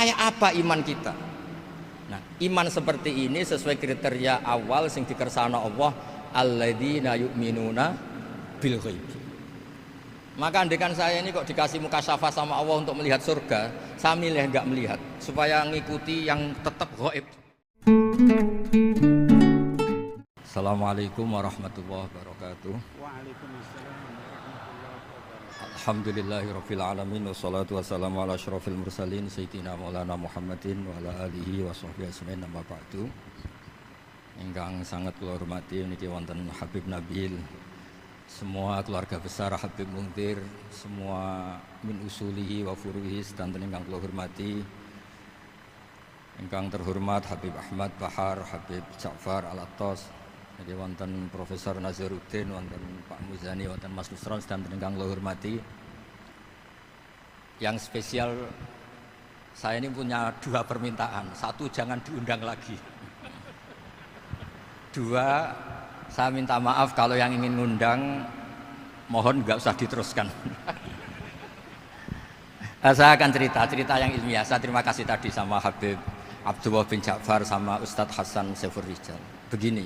kayak apa iman kita. Nah, iman seperti ini sesuai kriteria awal sing dikersana Allah, alladzina yu'minuna bil ghaib. Maka andekan saya ini kok dikasih mukasyafah sama Allah untuk melihat surga, saya milih enggak melihat supaya ngikuti yang tetap ghaib. Assalamualaikum warahmatullahi wabarakatuh. Waalaikumsalam warahmatullahi wabarakatuh. Alhamdulillahirabbil alamin wassalatu wassalamu ala asyrofil mursalin sayyidina maulana Muhammadin wa ala alihi wa sahbihi ajmain amma ba'du. Ingkang sangat kula hormati niki wonten Habib Nabil, semua keluarga besar Habib Muntir, semua min usulihi wa furuhi sedanten ingkang kula hormati. Ingkang terhormat Habib Ahmad Bahar, Habib Ja'far Al-Attas, jadi wonten Profesor Nazaruddin, wonten Pak Muzani, wonten Mas Nusron sedanten ingkang kula hormati. Yang spesial, saya ini punya dua permintaan. Satu, jangan diundang lagi. Dua, saya minta maaf kalau yang ingin ngundang, mohon nggak usah diteruskan. Saya akan cerita yang ilmiah. Saya terima kasih tadi sama Habib Abdullah bin Ja'far sama Ustadz Hasan Saifur Rijal. Begini,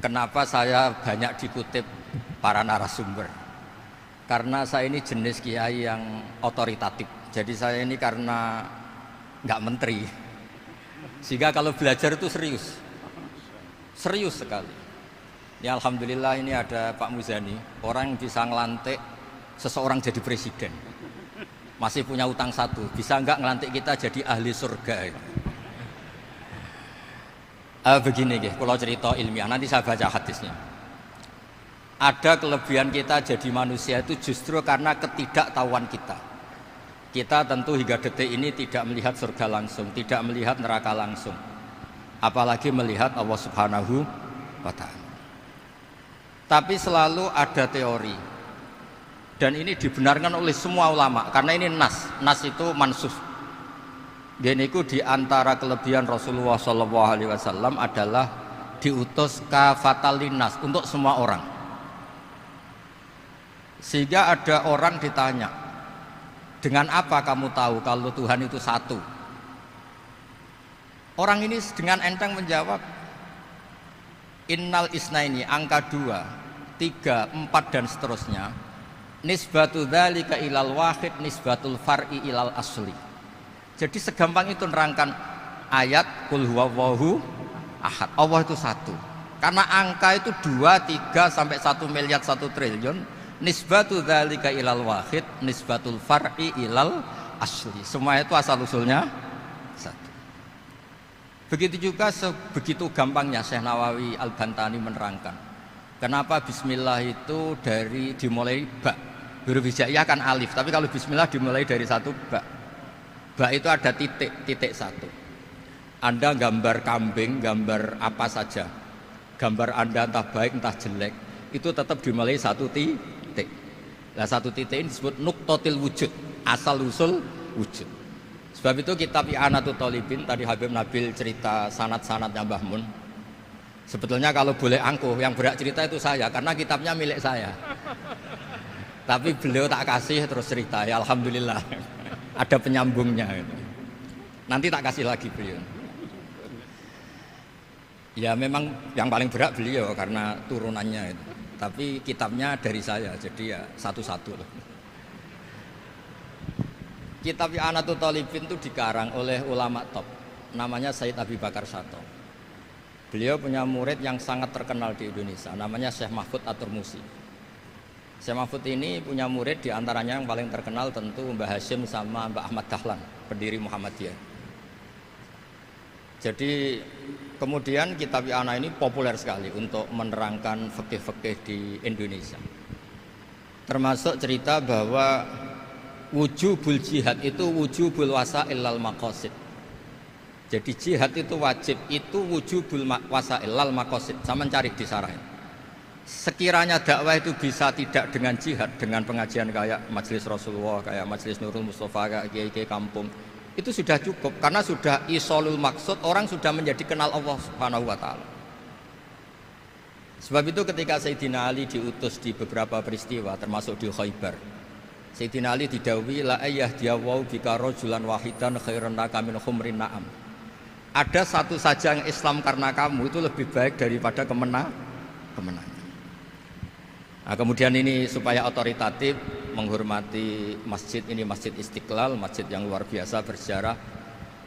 kenapa saya banyak dikutip para narasumber? Karena saya ini jenis kiai yang otoritatif. Jadi saya ini karena nggak menteri, sehingga kalau belajar itu serius sekali. Ya alhamdulillah ini ada Pak Muzani, orang yang bisa ngelantik seseorang jadi presiden. Masih punya utang satu, bisa nggak ngelantik kita jadi ahli surga? Begini kalau cerita ilmiah, nanti saya baca hadisnya. Ada kelebihan kita jadi manusia itu justru karena ketidaktahuan kita. Kita tentu hingga detik ini tidak melihat surga langsung, tidak melihat neraka langsung, apalagi melihat Allah Subhanahu wa Ta'ala. Tapi selalu ada teori, dan ini dibenarkan oleh semua ulama karena ini nas itu mansuh. Dan itu diantara kelebihan Rasulullah SAW adalah diutus kafatan linnas, untuk semua orang. Sehingga ada orang ditanya, dengan apa kamu tahu kalau Tuhan itu satu? Orang ini dengan enteng menjawab, innal isnaini, angka 2, 3, 4 dan seterusnya, nisbatu dzalika ilal wahid nisbatul far'i ilal asli. Jadi segampang itu nerangkan ayat qul huwallahu ahad, Allah itu satu. Karena angka itu 2, 3 sampai 1 miliar 1 triliun, nisbatu dzalika ilal wahid nisbatul far'i ilal asli. Semua itu asal usulnya satu. Begitu juga sebegitu gampangnya Syekh Nawawi Al-Bantani menerangkan kenapa bismillah itu dimulai ba. Huruf hijaiyah kan alif, tapi kalau bismillah dimulai dari satu ba. Ba itu ada titik satu. Anda gambar kambing, gambar apa saja, gambar Anda entah baik entah jelek, itu tetap dimulai satu titik. Nah satu titik ini disebut nuqtatil wujud, asal usul wujud. Sebab itu kitab I'anatul Thalibin, tadi Habib Nabil cerita sanad-sanadnya Mbah Mun. Sebetulnya kalau boleh angkuh, yang berhak cerita itu saya, karena kitabnya milik saya. Tapi beliau tak kasih terus cerita, ya alhamdulillah. Ada penyambungnya. Nanti tak kasih lagi beliau. Ya memang yang paling berat beliau karena turunannya itu. Tapi kitabnya dari saya, jadi ya satu-satu loh. Kitab I'anatul Thalibin itu dikarang oleh ulama top, namanya Sayyid Abi Bakar Sato. Beliau punya murid yang sangat terkenal di Indonesia, namanya Syekh Mahfud At-Turmusi. Syekh Mahfud ini punya murid, diantaranya yang paling terkenal tentu Mbah Hashim sama Mbah Ahmad Dahlan, pendiri Muhammadiyah. Jadi kemudian kitab I'anah ini populer sekali untuk menerangkan fikih-fikih di Indonesia. Termasuk cerita bahwa wujubul jihad itu wujubul wasail lal maqasid. Jadi jihad itu wajib, itu wujubul wasail lal maqasid. Sama cari di sarah. Sekiranya dakwah itu bisa tidak dengan jihad, dengan pengajian kayak Majelis Rasulullah, kayak Majelis Nurul Mustafa, kayak kiai-kiai kampung, itu sudah cukup karena sudah isolul maksud, orang sudah menjadi kenal Allah Subhanahu wa Ta'ala. Sebab itu ketika Sayyidina Ali diutus di beberapa peristiwa termasuk di Khaybar, Sayyidina Ali didhawuhi la ayyahdiyawu bika rajulan wahidan khairan laka min humrin na'am. Ada satu saja yang Islam karena kamu itu lebih baik daripada kemenangan. Nah, kemudian ini supaya otoritatif menghormati masjid ini, Masjid Istiqlal, masjid yang luar biasa bersejarah.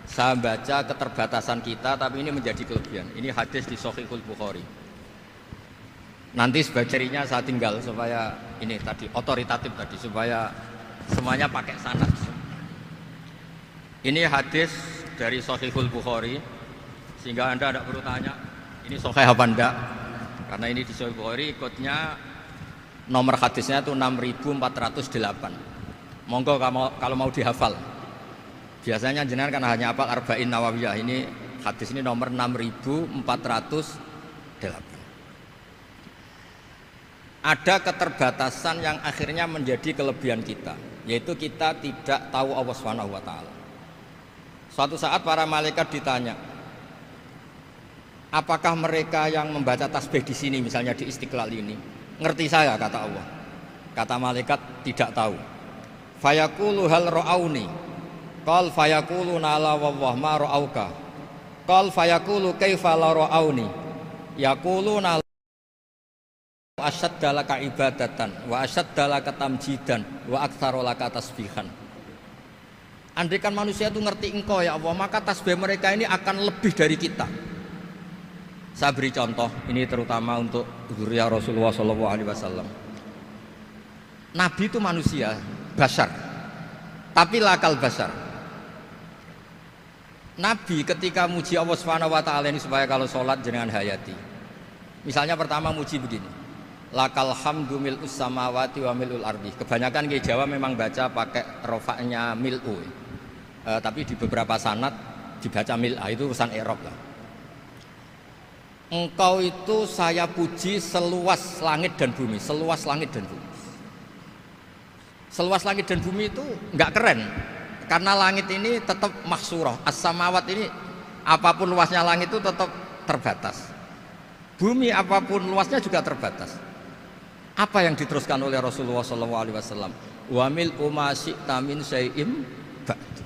Saya baca keterbatasan kita, tapi ini menjadi kelebihan. Ini hadis di Shahihul Bukhari. Nanti sebagai cirinya saya tinggal supaya ini tadi otoritatif tadi, supaya semuanya pakai sanad. Ini hadis dari Shahihul Bukhari, sehingga Anda tidak perlu tanya ini sahih apa enggak, karena ini di Shahihul Bukhari, ikutnya nomor hadisnya itu 6408. Monggo kalau mau dihafal. Biasanya jenengan kan hanya hafal Arba'in Nawawiyah. Ini hadis ini nomor 6408. Ada keterbatasan yang akhirnya menjadi kelebihan kita, yaitu kita tidak tahu Allah Subhanahu wa taala. Suatu saat para malaikat ditanya, apakah mereka yang membaca tasbih di sini, misalnya di Istiqlal ini, ngerti saya? Kata Allah. Kata malaikat, tidak tahu. Fayaqulu hal ra'auni. Qal fayaqulu la wallah ma ra'auka. Qal fayaqulu kaifa la ra'auni. Yaquluna asyadda laka ibadatan wa asyadda laka tamjidan wa aktsara laka tasbihan. Andaikan manusia itu ngerti engkau ya Allah, maka tasbih mereka ini akan lebih dari kita. Saya beri contoh, ini terutama untuk dzurriyyah Rasulullah SAW. Nabi itu manusia, basar, tapi lakal basar. Nabi ketika muji Allah Subhanahu wa taala ini supaya kalau sholat jangan hayati. Misalnya pertama muji begini. Lakal hamdu mil'us samawati wa mil'ul ardi. Kebanyakan di Jawa memang baca pakai rofaknya mil'u. Tapi di beberapa sanad dibaca mil'a, itu urusan i'rab lah. Engkau itu saya puji seluas langit dan bumi, seluas langit dan bumi. Seluas langit dan bumi itu enggak keren. Karena langit ini tetap mahsurah, as-samawat ini apapun luasnya langit itu tetap terbatas. Bumi apapun luasnya juga terbatas. Apa yang diteruskan oleh Rasulullah SAW? Wa mil'u ma syi'ta min syai'im ba'du.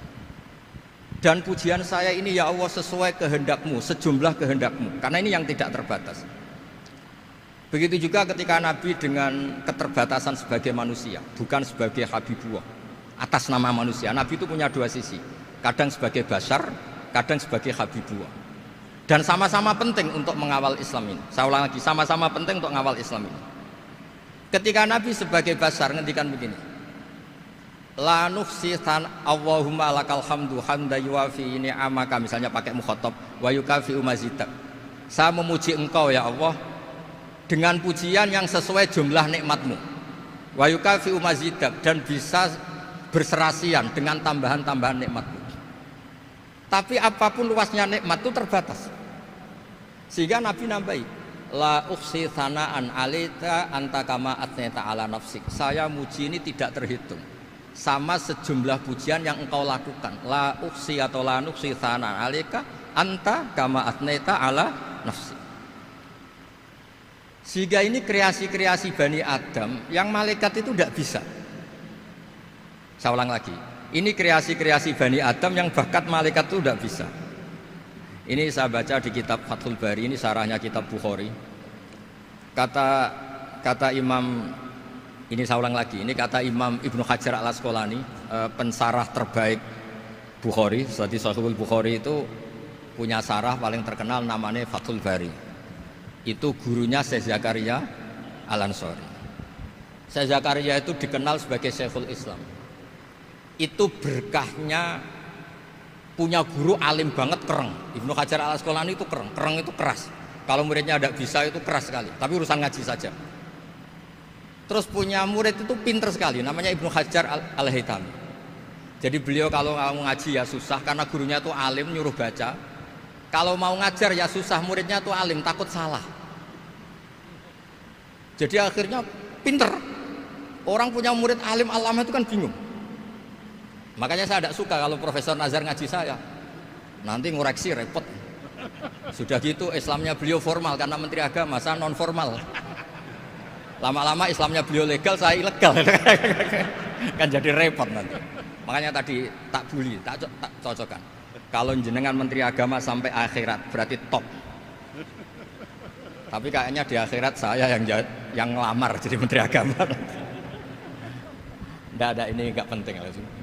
Dan pujian saya ini ya Allah sesuai kehendakmu, sejumlah kehendakmu. Karena ini yang tidak terbatas. Begitu juga ketika Nabi dengan keterbatasan sebagai manusia, bukan sebagai Habibullah, atas nama manusia. Nabi itu punya dua sisi, kadang sebagai bashar, kadang sebagai Habibullah. Dan sama-sama penting untuk mengawal Islam ini. Saya ulang lagi, sama-sama penting untuk mengawal Islam ini. Ketika Nabi sebagai bashar ngendikan begini, la nuhsi Allahumma lakal hamdu hamda yuwafi ni'amaka, misalnya pakai mukhatab, wa yukafi umazidak. Saya memuji engkau ya Allah dengan pujian yang sesuai jumlah nikmatmu, wa yukafi umazidak, dan bisa berserasian dengan tambahan-tambahan nikmatmu. Tapi apapun luasnya nikmat itu terbatas, sehingga Nabi nambahi, la ukhsi thana'an alita anta kama atneta ala nafsik. Saya muji ini tidak terhitung, sama sejumlah pujian yang engkau lakukan. La ukhsi atau la nukhsi thana'an alika anta kama atneta ala nafsik. Sehingga ini kreasi-kreasi Bani Adam yang malaikat itu tidak bisa. Saya ulang lagi, ini kreasi-kreasi Bani Adam yang bakat malaikat itu tidak bisa. Ini saya baca di kitab Fathul Bari, ini sarahnya kitab Bukhari. Kata Imam, ini saya ulang lagi, ini kata Imam Ibnu Hajar al-Asqalani, pensarah terbaik Bukhari. Jadi Sahihul Bukhari itu punya sarah paling terkenal namanya Fathul Bari. Itu gurunya Syekh Zakaria Al-Ansari. Syekh Zakaria itu dikenal sebagai Syekhul Islam. Itu berkahnya punya guru alim banget, kereng. Ibnu Hajar al-Asqalani itu kereng itu keras. Kalau muridnya tidak bisa itu keras sekali, tapi urusan ngaji saja. Terus punya murid itu pinter sekali, namanya Ibnu Hajar al-Haytami. Jadi beliau kalau mau ngaji ya susah, karena gurunya itu alim, nyuruh baca. Kalau mau ngajar ya susah, muridnya itu alim, takut salah. Jadi akhirnya pinter. Orang punya murid alim alama itu kan bingung. Makanya saya tidak suka kalau Profesor Nazar ngaji saya, nanti ngoreksi repot. Sudah gitu Islamnya beliau formal karena Menteri Agama, saya non formal. Lama-lama Islamnya beliau legal, saya ilegal. Kan jadi repot nanti. Makanya tadi tak bully, tak cocokkan. Kalau jenengan Menteri Agama sampai akhirat berarti top. Tapi kayaknya di akhirat saya yang ngelamar jadi Menteri Agama. Tidak ada, ini nggak penting.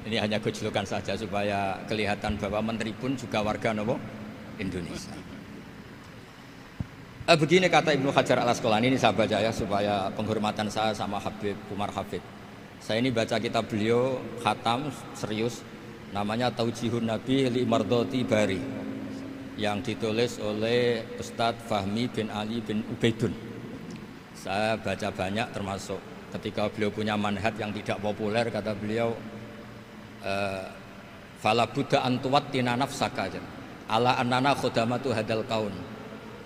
Ini hanya gojlokan saja supaya kelihatan bahwa Menteri pun juga warga Indonesia. Begini kata Ibnu Hajar Al Asqalani, ini saya baca ya supaya penghormatan saya sama Habib Umar Hafid. Saya ini baca kitab beliau khatam serius, namanya Taujihun Nabi li Mardhati Bari, yang ditulis oleh Ustadz Fahmi bin Ali bin Ubaidun. Saya baca banyak, termasuk ketika beliau punya manhaj yang tidak populer, kata beliau fala budda antuwattina nafsaka ala annana khudamatu hadal kaun.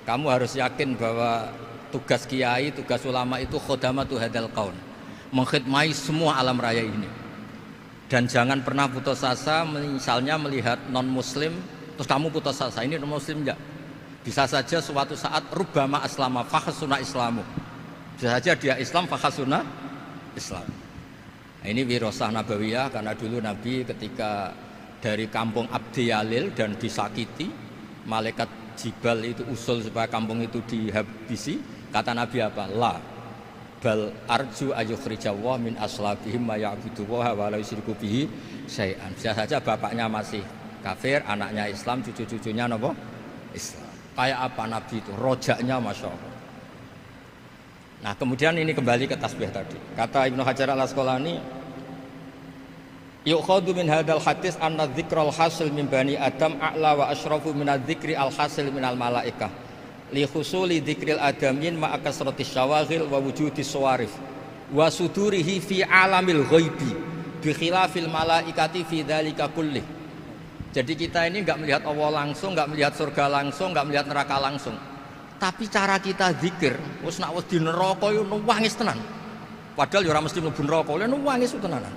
Kamu harus yakin bahwa tugas kiai, tugas ulama itu khudamatu hadal kaun, mengkhidmati semua alam raya ini. Dan jangan pernah putus asa, misalnya melihat non muslim terus kamu putus asa, ini non muslim enggak. Bisa saja suatu saat rubbama aslama fakhasuna islamu, bisa saja dia Islam fakhasuna Islam. Nah, ini wirasah nabawiyah, karena dulu Nabi ketika dari kampung Abdi Yalil dan disakiti, malaikat Jibal itu usul supaya kampung itu dihabisi, kata Nabi apa? La bal arju ayukhrijawah min aslabihim ma ya'budu wa la yusyriku bihi syai'an. Bisa saja bapaknya masih kafir, anaknya Islam, cucu-cucunya napa? Islam. Kayak apa Nabi itu? Rojaknya Masya Allah. Nah kemudian ini kembali ke tasbih tadi. Kata Ibnu Hajar Al Asqalani, yukhadu min hadal hadis anna dzikral hasil min bani Adam a'la wa asyrafu min adzikri al hasil min al malaikah li khusuli dzikril adamin ma akasratis syawaghil wa wujudis sawarif wa sudurihi fi alamil ghaibi bi khilafil malaikati fi dzalika kullih. Jadi kita ini enggak melihat Allah langsung, enggak melihat surga langsung, enggak melihat neraka langsung. Tapi cara kita zikir, wis nak wis di neraka yo nuwangis tenan. Padahal yo ora mesti mlebu neraka, lha nuwangis tenanan.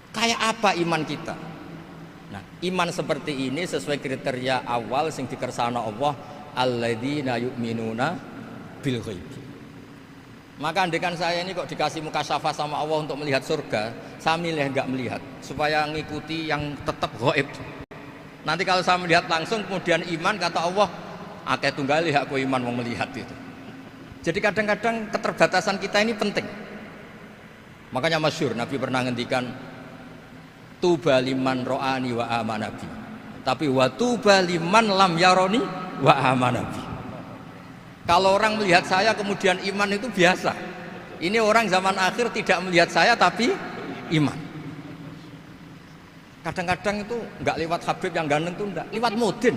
Kayak apa iman kita? Nah, iman seperti ini sesuai kriteria awal sing dikersana Allah, alladzina yu'minuna bil ghaib. Maka andekan saya ini kok dikasih mukasyafah sama Allah untuk melihat surga, saya milih enggak melihat supaya ngikuti yang tetap ghaib. Nanti kalau saya melihat langsung kemudian iman, kata Allah, akeh tunggalih aku iman mau melihat itu. Jadi kadang-kadang keterbatasan kita ini penting. Makanya masyhur Nabi pernah ngendikan tuba liman ro'ani wa amanabi, tapi wa tuba liman lam yaroni wa amanabi. Kalau orang melihat saya kemudian iman itu biasa. Ini orang zaman akhir tidak melihat saya tapi iman. Kadang-kadang itu enggak lewat Habib yang ganteng itu enggak, lewat Mudin.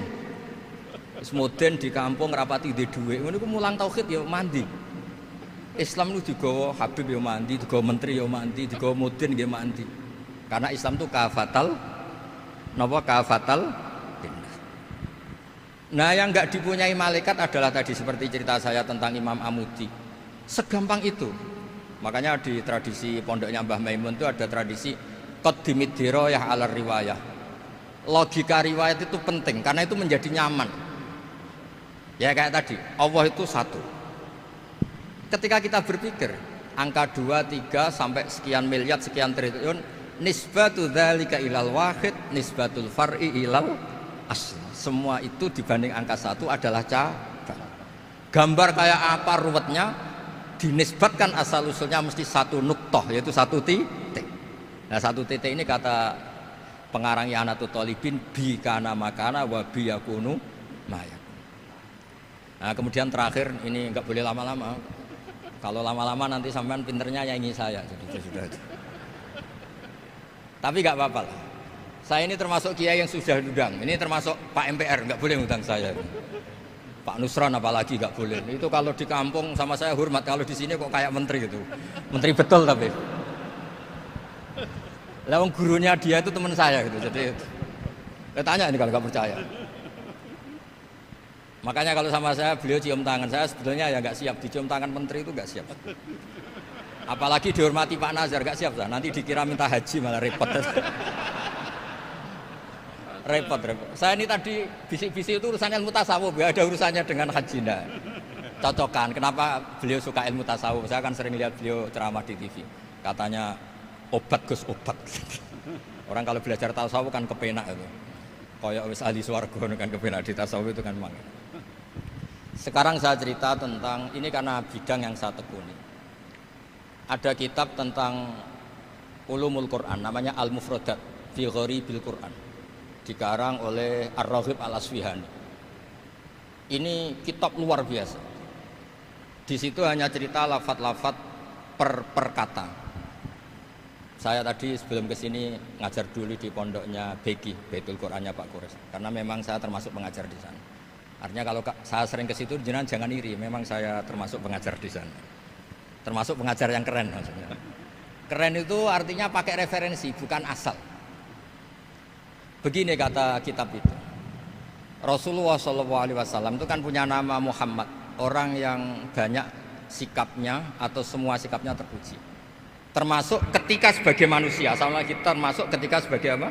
Mudin di kampung rapati di duwe, ini mulang tauhid ya mandi. Islam itu digawa Habib ya mandi, digawa menteri ya mandi, digawa Mudin ya mandi. Karena Islam itu kafatal, napa kafatal. Nah yang enggak dipunyai malaikat adalah tadi seperti cerita saya tentang Imam Amudi. Segampang itu. Makanya di tradisi pondoknya Mbah Maimun itu ada tradisi qaddimid dirayah ala riwayah. Logika riwayat itu penting karena itu menjadi nyaman. Ya kayak tadi, Allah itu satu. Ketika kita berpikir angka 2, 3 sampai sekian miliar, sekian triliun, nisbatu dzalika ilal wahid, nisbatul far'i ilal asli. Semua itu dibanding angka 1 adalah cabang. Gambar kayak apa ruwetnya, dinisbatkan asal usulnya mesti satu nuktoh, yaitu satu titik. Nah satu titik ini kata pengarang I'anatul Thalibin, bi kana makana wa bi yakunu maya. Nah kemudian terakhir, ini enggak boleh lama-lama. Kalau lama-lama nanti sampean pinternya nyanyi saya. Jadi sudah. Tapi enggak apa-apa lah. Saya ini termasuk kiai yang sudah diundang. Ini termasuk Pak MPR, enggak boleh ngundang saya. Pak Nusron apalagi enggak boleh. Itu kalau di kampung sama saya hormat, kalau di sini kok kayak menteri gitu. Menteri betul tapi. Lah gurunya dia itu teman saya gitu. Jadi tanya ini kalau enggak percaya. Makanya kalau sama saya beliau cium tangan, saya sebetulnya ya nggak siap dicium tangan menteri itu nggak siap. Apalagi dihormati Pak Nazar nggak siap, nanti dikira minta haji malah repot. repot. Saya ini tadi bisik-bisik itu urusan ilmu tasawuf, nggak ada urusannya dengan haji. Nah, cocokkan. Kenapa beliau suka ilmu tasawuf? Saya kan sering lihat beliau ceramah di TV. Katanya Obat Gus, obat. Orang kalau belajar tasawuf kan kepenak itu. Kayak wis ahli swarga kan kepenak di tasawuf itu kan memang. Sekarang saya cerita tentang ini karena bidang yang saya tekuni. Ada kitab tentang ulumul Quran namanya Al-Mufradat fi Gharibil Quran. Dikarang oleh Ar-Raghib Al-Asfihani. Ini kitab luar biasa. Di situ hanya cerita lafaz-lafaz per kata. Saya tadi sebelum kesini ngajar dulu di pondoknya Beki, Baitul Qurannya Pak Kures. Karena memang saya termasuk pengajar di sana. Artinya kalau saya sering ke situ jangan iri, memang saya termasuk pengajar di sana. Termasuk pengajar yang keren maksudnya. Keren itu artinya pakai referensi, bukan asal. Begini kata kitab itu. Rasulullah SAW itu kan punya nama Muhammad, orang yang banyak sikapnya atau semua sikapnya terpuji. Termasuk ketika sebagai manusia, sama kita termasuk ketika sebagai apa?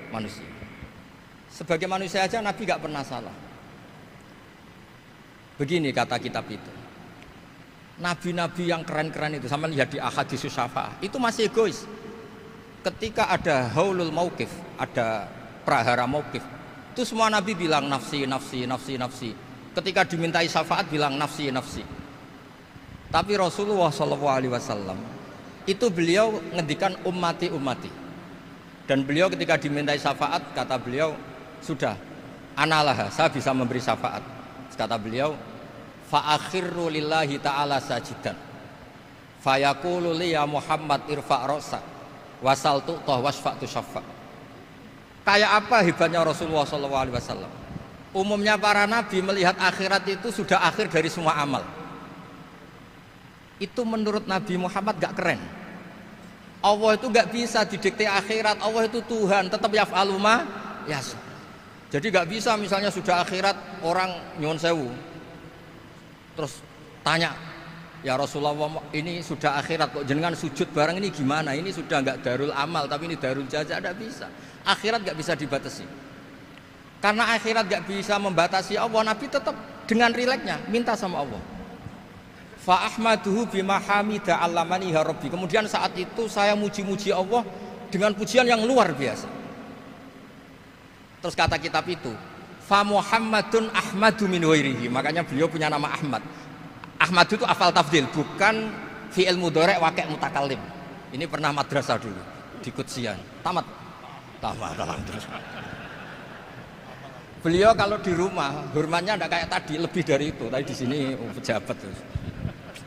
Manusia. Sebagai manusia aja Nabi gak pernah salah. Begini kata kitab itu. Nabi-nabi yang keren-keren itu, sama lihat di Ahaditsus Syafa'ah, itu masih egois. Ketika ada haulul mauqif, ada prahara mauqif, itu semua Nabi bilang nafsi, nafsi, nafsi, nafsi. Ketika dimintai syafaat bilang nafsi, nafsi. Tapi Rasulullah SAW itu beliau ngendikan ummati, ummati. Dan beliau ketika dimintai syafaat kata beliau sudah, analah, saya bisa memberi syafaat. Kata beliau, fa'akhirru lillahi ta'ala sajidan fayaqulu li ya Muhammad irfa' ra'sa wasaltu toh wasfa'tu syafa'. Kayak apa hebatnya Rasulullah SAW? Umumnya para nabi melihat akhirat itu sudah akhir dari semua amal. Itu menurut Nabi Muhammad gak keren. Allah itu gak bisa didikte akhirat. Allah itu Tuhan, tetap yaf'alu ma yasha. Jadi gak bisa misalnya sudah akhirat orang nyuwun sewu terus tanya, ya Rasulullah ini sudah akhirat kok jenengan sujud bareng ini gimana? Ini sudah nggak darul amal tapi ini darul jaza, tidak bisa. Akhirat nggak bisa dibatasi. Karena akhirat nggak bisa membatasi Allah, Nabi tetap dengan rileksnya minta sama Allah. Fa ahmaduhu bima hamida allamani ya rabbi. Kemudian saat itu saya muji-muji Allah dengan pujian yang luar biasa. Terus kata kitab itu, fa Muhammadun Ahmadu min ghairihi. Makanya beliau punya nama Ahmad. Ahmad itu afal tafdil, bukan fi'il mudhari' waqi' mutakallim. Ini pernah madrasah dulu di Kutsian. Tamat terus. Beliau kalau di rumah hormatnya enggak kayak tadi, lebih dari itu. Tadi di sini pejabat terus.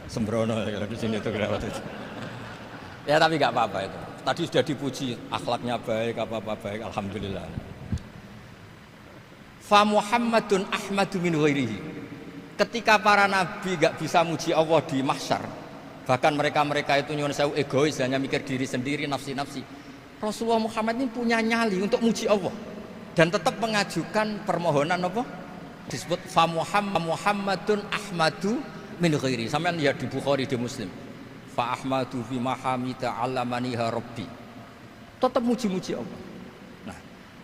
Sembrono kalau di sini itu kerawat itu. Ya tapi enggak apa-apa itu. Tadi sudah dipuji, akhlaknya baik, apa-apa baik, alhamdulillah. Fa Muhammadun Ahmadu min ghairihi. Ketika para nabi gak bisa muji Allah di mahsyar, bahkan mereka itu nyuwun sewu egois, hanya mikir diri sendiri, nafsi-nafsi. Rasulullah Muhammad ini punya nyali untuk muji Allah dan tetap mengajukan permohonan apa? Disebut fa Muhammadun Ahmadu min ghairihi. Sampeyan lihat di Bukhari, di Muslim. Fa Ahmadu fi mahamida allamaniha rabbi. Tetap muji-muji Allah.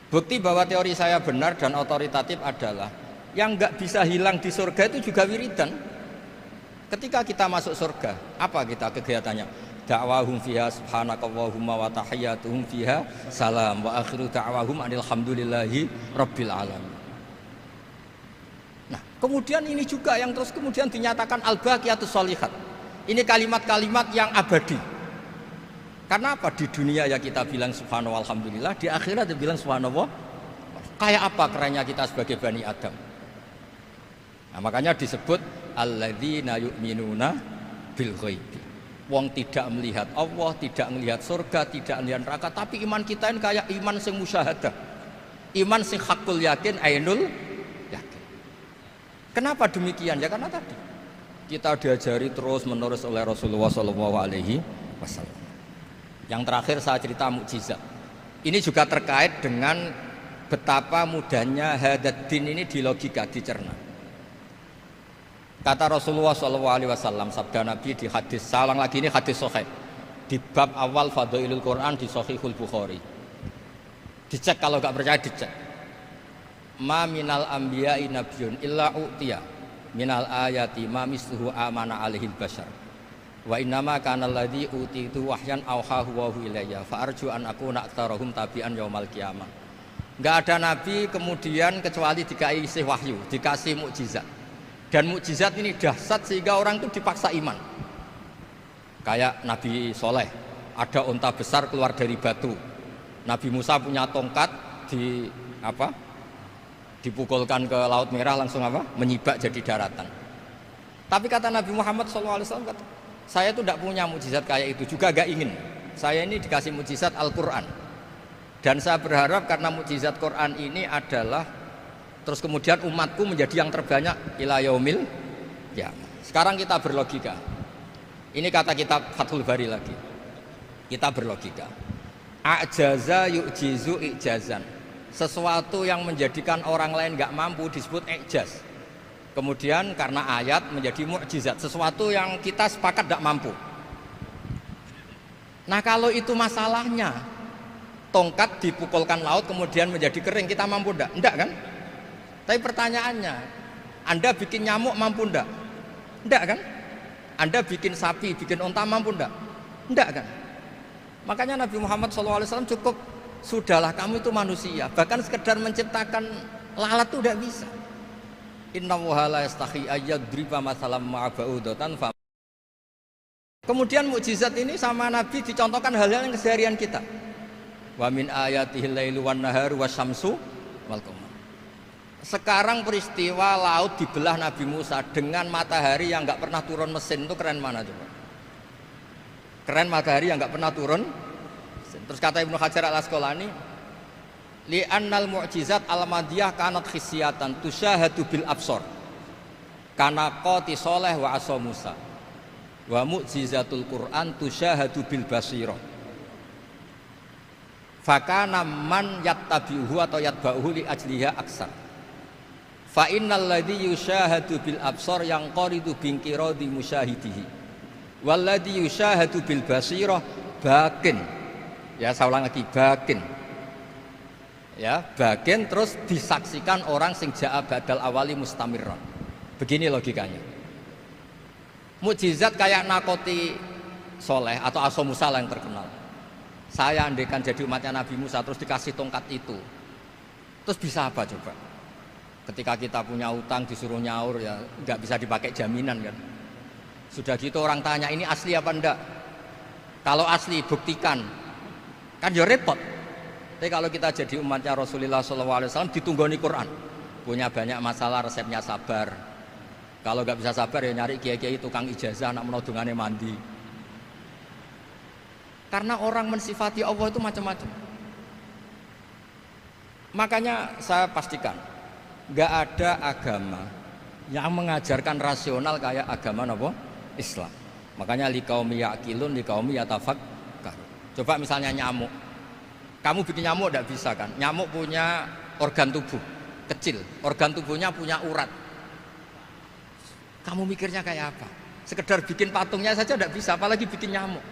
Bukti bahwa teori saya benar dan otoritatif adalah yang nggak bisa hilang di surga itu juga wiridan. Ketika kita masuk surga, apa kita kegiatannya? Da'wahum fiha subhanakallahumma wa tahiyyatuhum fiha salam wa akhiru da'wahum alhamdulillahi rabbil alamin. Nah, kemudian ini juga yang terus kemudian dinyatakan al-baqiyatus sholihat. Ini kalimat-kalimat yang abadi. Karena apa? Di dunia ya kita bilang subhanallah alhamdulillah, di akhirat dia bilang subhanallah. Kayak apa kerennya kita sebagai Bani Adam? Nah, makanya disebut alladzina yu'minuna bil ghaibi. Wong tidak melihat Allah, tidak melihat surga, tidak melihat neraka, tapi iman kita ini kayak iman sing musyahadah. Iman sing hakul yakin, ainul yakin. Kenapa demikian? Ya karena tadi kita diajari terus menerus oleh Rasulullah SAW. Yang terakhir saya cerita mukjizat. Ini juga terkait dengan betapa mudahnya hadaddin ini di logika, dicerna. Kata Rasulullah SAW, sabda Nabi di hadis, salang lagi ini hadis sahih di bab awal Fadailul Quran di Sahihul Bukhari. Dicek kalau nggak percaya dicek. Ma minal anbiya'i nabiyyun illa u'tiya minal ayati ma misluhu amana alaihil bashar. Wa innama kana alladzi utitu wahyan auhahu wa ilayya fa arju an akuna aktsarahum tabi'an yaumal qiyamah. Enggak ada nabi kemudian kecuali dikasih wahyu, dikasih mukjizat. Dan mukjizat ini dahsyat sehingga orang itu dipaksa iman. Kayak Nabi Soleh, ada unta besar keluar dari batu. Nabi Musa punya tongkat dipukulkan ke Laut Merah langsung menyibak jadi daratan. Tapi kata Nabi Muhammad SAW, saya itu tidak punya mukjizat kayak itu, juga gak ingin. Saya ini dikasih mukjizat Al-Quran. Dan saya berharap karena mukjizat Quran ini adalah terus kemudian umatku menjadi yang terbanyak ila yaumil qiyamah. Sekarang kita berlogika. Ini kata kitab Fathul Bari lagi. Kita berlogika. A'jaza yu'jizu i'jazan. Sesuatu yang menjadikan orang lain gak mampu disebut i'jaz. Kemudian karena ayat menjadi mukjizat, sesuatu yang kita sepakat tidak mampu. Nah kalau itu masalahnya, tongkat dipukulkan laut kemudian menjadi kering, kita mampu enggak? Enggak kan? Tapi pertanyaannya, Anda bikin nyamuk mampu enggak? Enggak kan? Anda bikin sapi, bikin unta mampu enggak? Enggak kan? Makanya Nabi Muhammad SAW cukup, sudahlah kamu itu manusia, bahkan sekedar menciptakan lalat itu udah bisa. Inna la yastahi ayyadriba masalam ma'aba'udatan. Kemudian mukjizat ini sama Nabi dicontohkan hal-hal yang keseharian kita. Wa min ayatihil lailu wan naharu wasyamsu wal qamar. Sekarang peristiwa laut dibelah Nabi Musa dengan matahari yang enggak pernah turun mesin, itu keren mana coba? Keren matahari yang enggak pernah turun mesin. Terus kata Ibnu Hajar Al-Asqalani, li'annal mu'jizat al-madiyah kanat khisyatan tusyahadu bil absor kana qati soleh wa asa Musa wa mu'jizatul Qur'an tusyahadu bil basirah fakana man yattabi'uhu atau yatba'uhu li ajliha aksar fa innal ladzi yusyahadu bil absor yang qaridu bingkiradi musyahidihi wal ladzi yusyahadu bil basirah bakin. Ya saya ulang lagi, bakin. Ya, bagian terus disaksikan orang sing ja'a badal awali mustamirron. Begini logikanya. Mukjizat kayak nakoti Soleh atau Asa Musa yang terkenal. Saya andaikan jadi umatnya Nabi Musa terus dikasih tongkat itu, terus bisa apa coba? Ketika kita punya utang disuruh nyaur ya nggak bisa dipakai jaminan kan. Sudah gitu orang tanya ini asli apa enggak? Kalau asli buktikan, kan ya repot. Tapi kalau kita jadi umatnya Rasulullah SAW ditunggoni Quran, punya banyak masalah resepnya sabar. Kalau nggak bisa sabar ya nyari kiai-kiai tukang ijazah, nak menodungannya mandi. Karena orang mensifati Allah itu macam-macam. Makanya saya pastikan nggak ada agama yang mengajarkan rasional kayak agama apa? Islam. Makanya liqaumi yaqilun liqaumi yatafakkarun. Coba misalnya nyamuk. Kamu bikin nyamuk tidak bisa kan? Nyamuk punya organ tubuh kecil, organ tubuhnya punya urat. Kamu mikirnya kayak apa? Sekedar bikin patungnya saja tidak bisa, apalagi bikin nyamuk.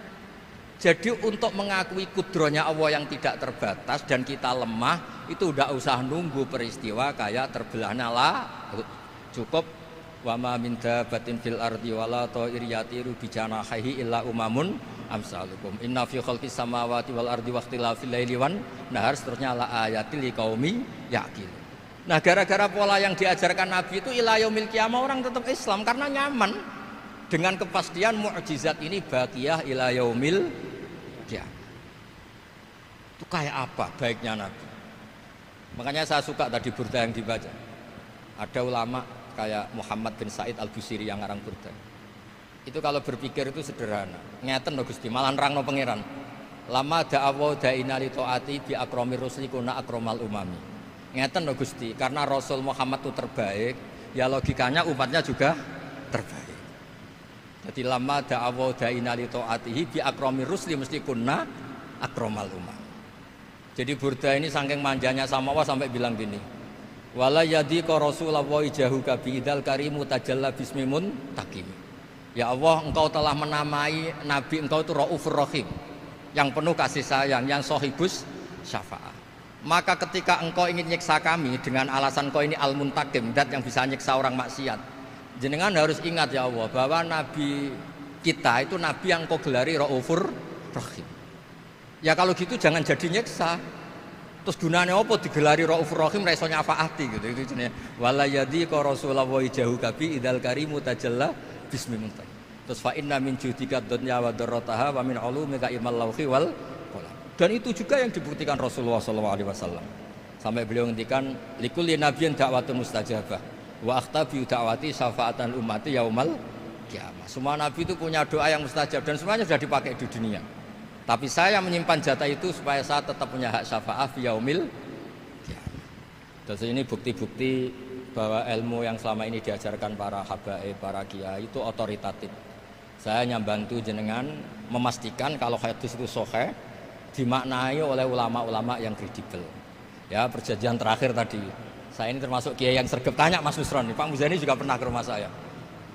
Jadi untuk mengakui kudrohnya Allah yang tidak terbatas dan kita lemah, itu tidak usah nunggu peristiwa kayak terbelahnya laut. Cukup wa ma min dabatin fil ardi wala ta'ir yatiru bi janahihi illa umamun amsalukum inna fi khalqis samawati wal ardi waqtilafil laili wan nahar seterusnya la ayatil liqaumi yaqil. Nah gara-gara pola yang diajarkan Nabi itu ila yaumil qiyamah orang tetap Islam karena nyaman dengan kepastian mukjizat ini baqiyah ila yaumil qiyamah. Itu kayak apa baiknya Nabi. Makanya saya suka tadi burda yang dibaca. Ada ulama kayak Muhammad bin Said Al-Busiri yang ngarang burda. Itu kalau berpikir itu sederhana. Ngeten lho Gusti, malah nerangno pangeran. Lama da'awa da'ina li ta'ati bi akramir rusli kuna akramal umami. Ngeten lho Gusti, karena Rasul Muhammad itu terbaik, ya logikanya umatnya juga terbaik. Jadi lama da'awa da'ina li ta'atihi bi akramir rusli mesti kuna akramal umami. Jadi burda ini saking manjanya sama Allah sampai bilang gini. Wala yadika Rasulullah jahuka biidal karimu tajalla bismimun takim. Ya Allah, engkau telah menamai Nabi engkau itu Raufur Rahim, yang penuh kasih sayang, yang sohibus syafa'ah. Maka ketika engkau ingin nyiksa kami dengan alasan engkau ini al-muntakim, dat yang bisa nyiksa orang maksiat, jenengan harus ingat ya Allah bahwa Nabi kita itu nabi yang kau gelari Raufur Rahim. Ya kalau gitu jangan jadi nyeksa. Terus gunanya apa digelari Raufur Rahim ra iso nyafaati gitu. Itu jenenge wala yadi ka Rasulullah jahu kabi idal karimu tajalla bismi muntaj. Terus fa inna min judika dunya wa darrataha wa min ulumika ilmal lauhi wal qalam. Dan itu juga yang dibuktikan Rasulullah SAW. Sampai beliau ngendikan likulli nabiyyin da'watun mustajabah wa akhtabi da'wati syafaatan ummati yaumal kiamah. Semua nabi itu punya doa yang mustajab dan semuanya sudah dipakai di dunia. Tapi saya menyimpan jatah itu supaya saya tetap punya hak syafaat fi yaumil kiamah. Terus ini bukti-bukti bahwa ilmu yang selama ini diajarkan para habaib, para kiai itu otoritatif. Saya hanya bantu jenengan memastikan kalau hadis itu sahih dimaknai oleh ulama-ulama yang kredibel. Ya, perjanjian terakhir tadi. Saya ini termasuk kiai yang sergap tanya Mas Nusron. Pak Muzani juga pernah ke rumah saya.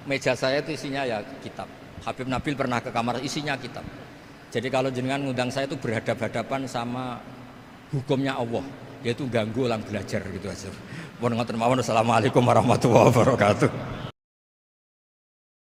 Meja saya itu isinya ya kitab. Habib Nabil pernah ke kamar isinya kitab. Jadi kalau jenengan ngundang saya itu berhadap-hadapan sama hukumnya Allah, yaitu ganggu orang belajar gitu aja. Mohon ngoten mawon. Assalamualaikum warahmatullahi wabarakatuh.